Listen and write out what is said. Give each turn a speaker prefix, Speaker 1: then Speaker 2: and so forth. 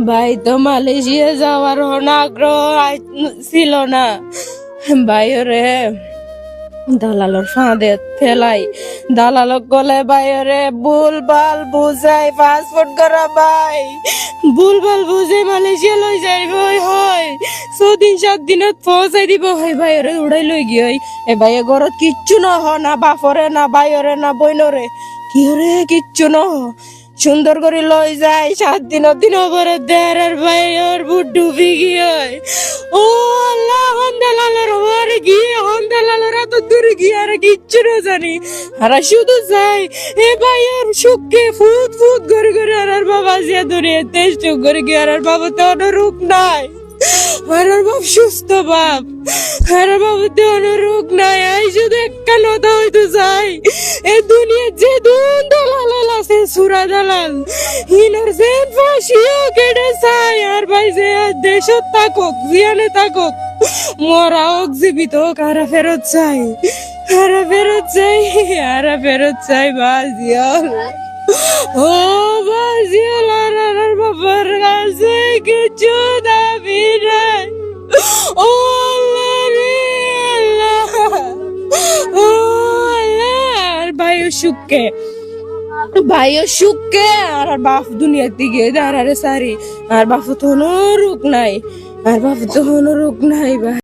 Speaker 1: ভাই তো মালয়েশিয়া যাওয়ার আগ্রহ ছিল না, বাইরে দালালর ফাঁদে ফেলাই, দালালক গলে বাইরে ভুলভাল বুঝাই পাসপোর্ট করা ভাই, ভুলভাল বুঝে মালয়েশিয়া লই যাইব হয় 6 দিন 7 দিনত পৌঁছাই দিব হয়, বাইরে উড়াই লই গিয়ে এ ভাই ঘরত কিচ্ছু ন হ না, বাপরে না বাইরে না বইনরে কি রে কিচ্ছু ন সুন্দর করে লই যায় 7 দিন পরে দেড়ের ভাই ওর বুট ডুবি গিয়ে ও আল্লাহ হন্দালালের হরে গিয়ে হন্দালালের এত দূরে গিয়ে আর কিচ্ছু না জানি আর শুধু যাই এ ভাই আর সুখে ফুট ফুট করে করে আর বাবা যে দূরে তেজ করে গিয়ে আর বাবা তো অনুরূপ নাই আর বাপ সুস্থ বাপ আর বাবা তো অনুরূপ নাই আই শুধু একটা নদা হইতে যাই এ দুনিয়া যে দুন দালাল আছে সুরা দালাল হিনার জেন ফাঁসিও কেটে চাই আর ভাই যে দেশত থাকুক জিয়ানে থাকুক মরা হোক জীবিত হোক আরা ফেরত চাই আরা ফেরত চাই আরা ফেরত চাই বাজিয়াল ও বাজিয়াল আর বাবার কাছে কিছু দাবি নাই ও আল্লাহ রে আল্লাহ ও আল্লাহ ভাইও সুখে আর বাপ দুনিয়ার দিকে দাঁড়ারে সারি আর বাপ তো রোগ নাই আর বাপ তো রোগ নাই ভাই।